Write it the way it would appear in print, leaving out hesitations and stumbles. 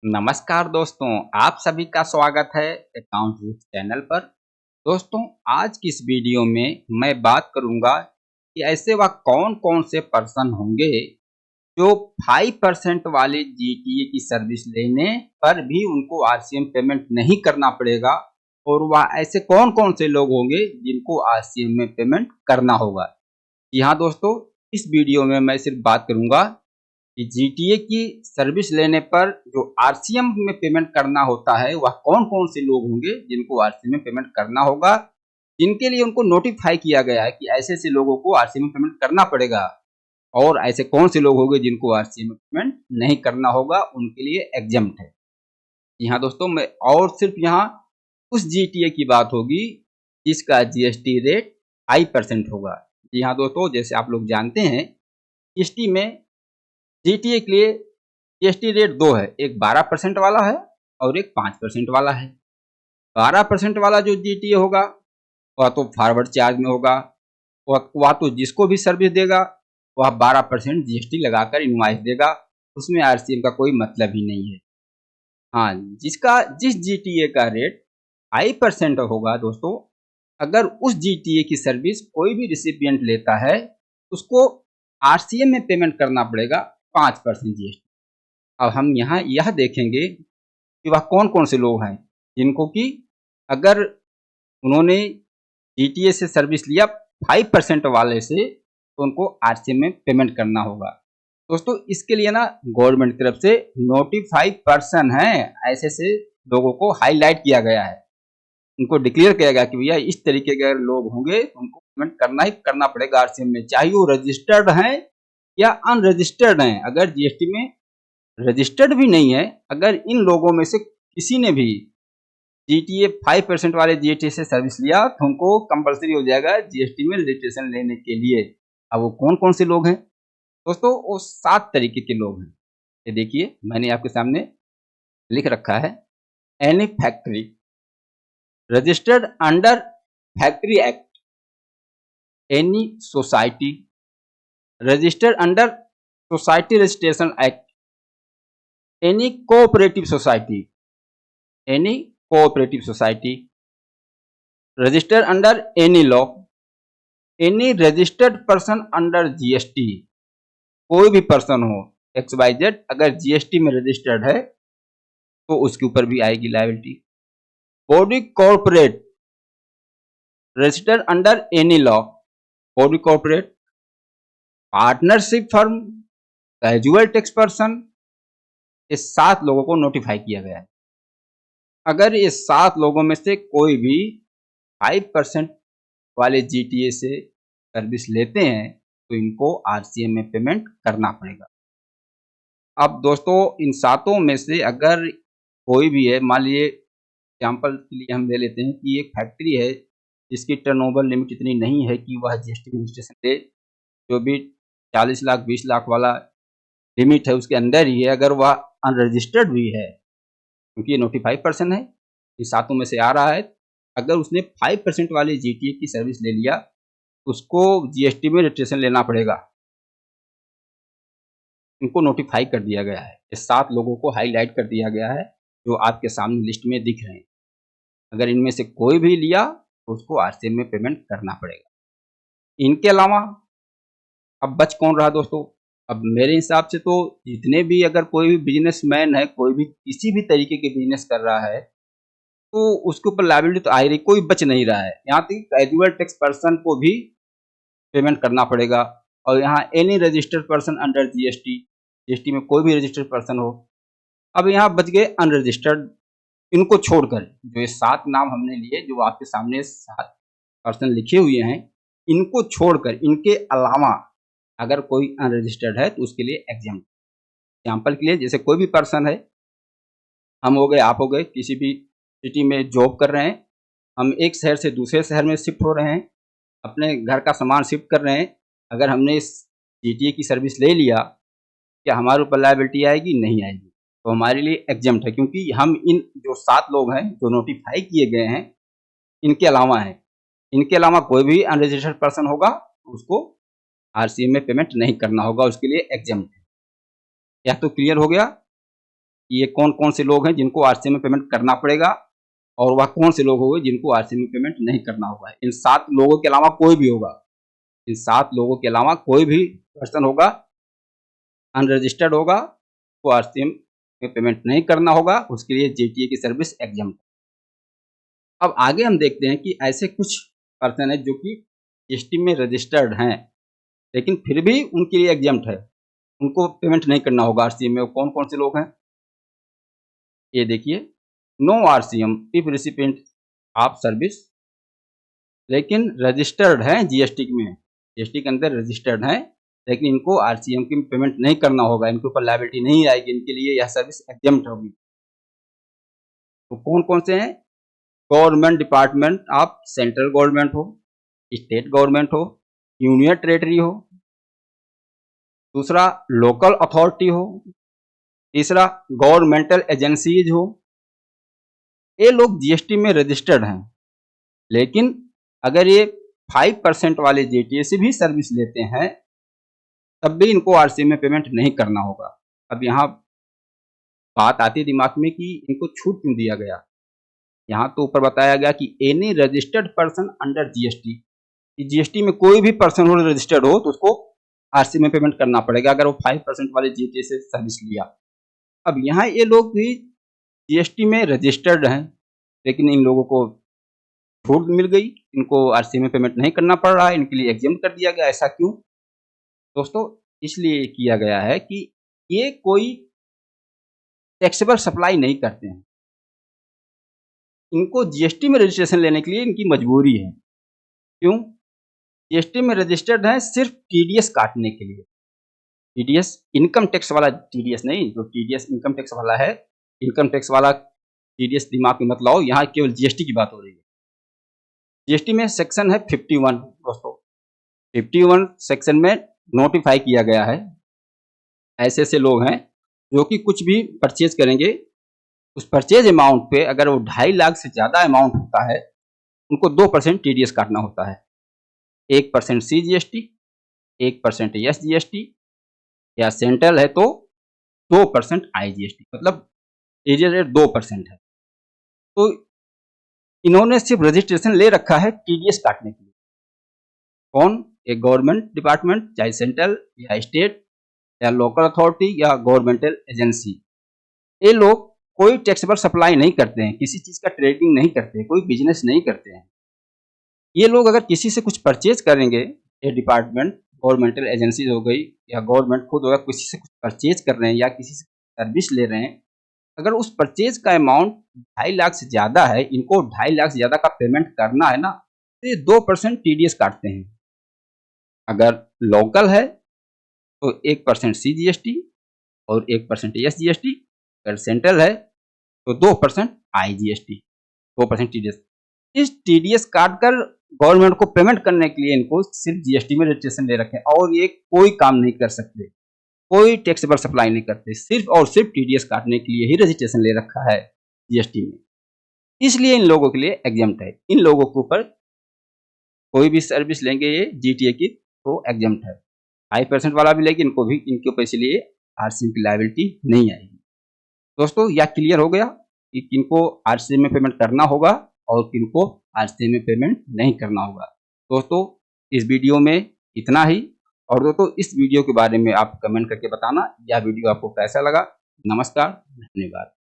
नमस्कार दोस्तों, आप सभी का स्वागत है अकाउंट रूट चैनल पर। दोस्तों, आज की इस वीडियो में मैं बात करूंगा कि ऐसे वह कौन-कौन से पर्सन होंगे जो 5% वाले जीटीए की सर्विस लेने पर भी उनको आरसीएम पेमेंट नहीं करना पड़ेगा और वह ऐसे कौन-कौन से लोग होंगे जिनको आरसीएम में पेमेंट करना होगा। जी हाँ दोस्तों, इस वीडियो में मैं सिर्फ बात करूंगा कि जीटीए की सर्विस लेने पर जो आरसीएम में पेमेंट करना होता है वह कौन-कौन से लोग होंगे जिनको आरसीएम में पेमेंट करना होगा, जिनके लिए उनको नोटिफाई किया गया है कि ऐसे-ऐसे लोगों को आरसीएम में पेमेंट करना पड़ेगा और ऐसे कौन से लोग होंगे जिनको आरसीएम में पेमेंट नहीं करना होगा, उनके लिए एग्जम्प्ट है। जी हाँ दोस्तों, मैं और सिर्फ यहाँ उस जीटीए की बात होगी जिसका जीएसटी रेट 5% होगा। जी हाँ दोस्तों, जैसे आप लोग जानते हैं जीएसटी में जीटीए के लिए जीएसटी रेट दो है, एक 12% वाला है और एक 5% वाला है। 12% वाला जो जीटीए होगा वह तो फॉरवर्ड चार्ज में होगा, वह तो जिसको भी सर्विस देगा वह 12% जीएसटी लगाकर इनवॉइस देगा, उसमें आरसीएम का कोई मतलब ही नहीं है। हाँ, जिस जीटीए का रेट 5% होगा दोस्तों, अगर उस जीटीए की सर्विस कोई भी रिसिपिएंट लेता है उसको आरसीएम में पेमेंट करना पड़ेगा 5% जीएसटी। अब हम यहाँ यह देखेंगे कि वह कौन-कौन से लोग हैं जिनको कि अगर उन्होंने जीटीए से सर्विस लिया 5% वाले से तो उनको आरसीएम में पेमेंट करना होगा। दोस्तों, इसके लिए ना गवर्नमेंट की तरफ से नोटिफाइड पर्सन है ऐसे लोगों को हाईलाइट किया गया है, उनको डिक्लेयर किया गया कि भैया इस तरीके के अगर लोग होंगे तो उनको पेमेंट करना ही करना पड़ेगा आरसीएम में, चाहे वो रजिस्टर्ड हैं या अनरजिस्टर्ड हैं। अगर जीएसटी में रजिस्टर्ड भी नहीं है, अगर इन लोगों में से किसी ने भी जीटीए 5% वाले जीएसटी से सर्विस लिया तो उनको कंपलसरी हो जाएगा जीएसटी में रजिस्ट्रेशन लेने के लिए। अब वो कौन कौन से लोग हैं दोस्तों? वो 7 तरीके के लोग हैं। ये देखिए, मैंने आपके सामने लिख रखा है। Any factory registered under factory act, any society registered under society registration act, any cooperative society, any cooperative society registered under any law, any registered person under GST. कोई भी पर्सन हो XYZ अगर जीएसटी में registered है तो उसके ऊपर भी आएगी liability. Body corporate registered under any law, body corporate, partnership firm, casual tax person, ये 7 लोगों को नोटिफाई किया गया है। अगर ये 7 लोगों में से कोई भी 5% वाले जीटीए से सर्विस लेते हैं तो इनको आरसीएम में पेमेंट करना पड़ेगा। अब दोस्तों, इन 7 में से अगर कोई भी है, मान लीजिए एग्जाम्पल के लिए हम ले लेते हैं कि एक फैक्ट्री है जिसकी टर्नओवर लिमिट इतनी नहीं है कि वह जीएसटी में रजिस्ट्रेशन दे, जो भी 40 लाख 20 लाख वाला लिमिट है उसके अंदर ही है, अगर वह अनरजिस्टर्ड भी है क्योंकि ये नोटिफाइड पर्सन है, ये 7 में से आ रहा है, अगर उसने 5% वाले जीटीए की सर्विस ले लिया उसको जीएसटी में रजिस्ट्रेशन लेना पड़ेगा। इनको नोटिफाई कर दिया गया है, ये 7 लोगों को हाईलाइट कर दिया गया है जो आपके सामने लिस्ट में दिख रहे हैं। अगर इनमें से कोई भी लिया तो उसको आरसीएम में पेमेंट करना पड़ेगा। इनके अलावा अब बच कौन रहा दोस्तों? अब मेरे हिसाब से तो जितने भी, अगर कोई भी बिजनेसमैन है, कोई भी किसी भी तरीके के बिजनेस कर रहा है तो उसके ऊपर लायबिलिटी तो आ ही रही, कोई बच नहीं रहा है। यहाँ तक कैजुअल टैक्स पर्सन को भी पेमेंट करना पड़ेगा और यहाँ any registered person under GST, GST में कोई भी रजिस्टर्ड पर्सन हो। अब यहाँ बच गए अनरजिस्टर्ड, इनको छोड़कर जो ये 7 नाम हमने लिए, जो आपके सामने 7 पर्सन लिखे हुए हैं, इनको छोड़कर इनके अलावा अगर कोई अनरजिस्टर्ड है तो उसके लिए एग्जाम्पल, एग्जाम्पल के लिए जैसे कोई भी पर्सन है, हम हो गए, आप हो गए, किसी भी सिटी में जॉब कर रहे हैं, हम एक शहर से दूसरे शहर में शिफ्ट हो रहे हैं, अपने घर का सामान शिफ्ट कर रहे हैं, अगर हमने इस जीटीए की सर्विस ले लिया, क्या हमारे ऊपर लायबिलिटी आएगी? नहीं आएगी। तो हमारे लिए एग्जम्प्ट है क्योंकि हम इन जो 7 लोग हैं जो नोटिफाई किए गए हैं इनके अलावा हैं। इनके अलावा कोई भी अनरजिस्टर्ड पर्सन होगा उसको आरसीएम में पेमेंट नहीं करना होगा, उसके लिए एग्जम्प्ट है। यह तो क्लियर हो गया। कि ये कौन कौन से लोग हैं जिनको आरसीएम में पेमेंट करना पड़ेगा और वह कौन से लोग होंगे जिनको आरसीएम में पेमेंट नहीं करना होगा। इन 7 लोगों के अलावा कोई भी होगा, इन 7 लोगों के अलावा कोई भी पर्सन होगा अनरजिस्टर्ड होगा, वो आरसीएम में पेमेंट नहीं करना होगा, उसके लिए जीटीए की सर्विस एग्जम्प्ट। अब आगे हम देखते हैं कि ऐसे कुछ पर्सन है जो कि जीएसटी में रजिस्टर्ड हैं लेकिन फिर भी उनके लिए एग्जम्प्ट है, उनको पेमेंट नहीं करना होगा आरसीएम में। कौन कौन से लोग हैं ये देखिए। No RCM if recipient of service, लेकिन रजिस्टर्ड हैं जीएसटी में, जीएसटी के अंदर रजिस्टर्ड हैं लेकिन इनको आरसीएम की पेमेंट नहीं करना होगा, इनके ऊपर लायबिलिटी नहीं आएगी, इनके लिए यह सर्विस एग्जम्प्ट होगी। तो कौन कौन से हैं? Government department of central government हो, स्टेट गवर्नमेंट हो, यूनियन टेरेटरी हो, दूसरा लोकल अथॉरिटी हो, तीसरा गवर्नमेंटल एजेंसीज हो। ये लोग जीएसटी में रजिस्टर्ड हैं लेकिन अगर ये 5% वाले जीटीए से भी सर्विस लेते हैं तब भी इनको आरसीएम में पेमेंट नहीं करना होगा। अब यहाँ बात आती है दिमाग में कि इनको छूट क्यों दिया गया। यहाँ तो ऊपर बताया गया कि any registered person under GST, GST में कोई भी पर्सन हो रजिस्टर्ड हो तो उसको आरसीएम में पेमेंट करना पड़ेगा अगर वो 5% वाले जीटीए से सर्विस लिया। अब यहाँ ये लोग भी जीएसटी में रजिस्टर्ड हैं लेकिन इन लोगों को छूट मिल गई, इनको आरसीएम में पेमेंट नहीं करना पड़ रहा है, इनके लिए एग्जाम कर दिया गया। ऐसा क्यों दोस्तों? इसलिए किया गया है कि ये कोई टैक्सेबल सप्लाई नहीं करते हैं, इनको जीएसटी में रजिस्ट्रेशन लेने के लिए इनकी मजबूरी है। क्यों? जीएसटी में रजिस्टर्ड है सिर्फ टीडीएस काटने के लिए, टीडीएस इनकम टैक्स वाला टीडीएस नहीं, जो टीडीएस इनकम टैक्स वाला है, इनकम टैक्स वाला टीडीएस दिमाग में मत लाओ, यहाँ केवल जीएसटी की बात हो रही है। जीएसटी में सेक्शन है 51 दोस्तों, 51 सेक्शन में नोटिफाई किया गया है ऐसे ऐसे लोग हैं जो कि कुछ भी परचेज करेंगे, उस परचेज अमाउंट पे अगर वो 2.5 लाख से ज़्यादा अमाउंट होता है उनको 2% टीडीएस काटना होता है। 1% सीजीएसटी, 1% एसजीएसटी या सेंट्रल है तो 2% आईजीएसटी, मतलब टीडीएस रेट 2% है। तो इन्होंने सिर्फ रजिस्ट्रेशन ले रखा है टीडीएस काटने के लिए। कौन? एक गवर्नमेंट डिपार्टमेंट, चाहे सेंट्रल या स्टेट या लोकल अथॉरिटी या गवर्नमेंटल एजेंसी। ये लोग कोई टैक्सेबल सप्लाई नहीं करते हैं, किसी चीज़ का ट्रेडिंग नहीं करते, कोई बिजनेस नहीं करते हैं। ये लोग अगर किसी से कुछ परचेज करेंगे, ये डिपार्टमेंट गवर्नमेंटल एजेंसीज हो गई या गवर्नमेंट खुद अगर किसी से कुछ परचेज कर रहे हैं या किसी से सर्विस ले रहे हैं, अगर उस परचेज का अमाउंट 2.5 लाख से ज़्यादा है, इनको 2.5 लाख से ज़्यादा का पेमेंट करना है ना, तो ये 2% टीडीएस काटते हैं। अगर लोकल है तो 1% सीजीएसटी और 1% एसजीएसटी, अगर सेंट्रल है तो 2% आईजीएसटी, 2% टीडीएस। इस टीडीएस काट कर गवर्नमेंट को पेमेंट करने के लिए इनको सिर्फ जीएसटी में रजिस्ट्रेशन ले रखे हैं और ये कोई काम नहीं कर सकते, कोई टैक्सेबल सप्लाई नहीं करते, सिर्फ और सिर्फ टीडीएस काटने के लिए ही रजिस्ट्रेशन ले रखा है जीएसटी में। इसलिए इन लोगों के लिए एग्जम्प्ट है, इन लोगों के ऊपर कोई भी सर्विस लेंगे ये जीटीए की तो एग्जम्प्ट है। 5% वाला भी लेकिन इनको भी इनके ऊपर इसलिए आरसीएम की लायबिलिटी नहीं आएगी। दोस्तों यह क्लियर हो गया कि किनको आरसीएम में पेमेंट करना होगा और किनको आरसीएम में पेमेंट नहीं करना होगा। दोस्तों इस वीडियो में इतना ही, और दोस्तों इस वीडियो के बारे में आप कमेंट करके बताना यह वीडियो आपको कैसा लगा। नमस्कार, धन्यवाद।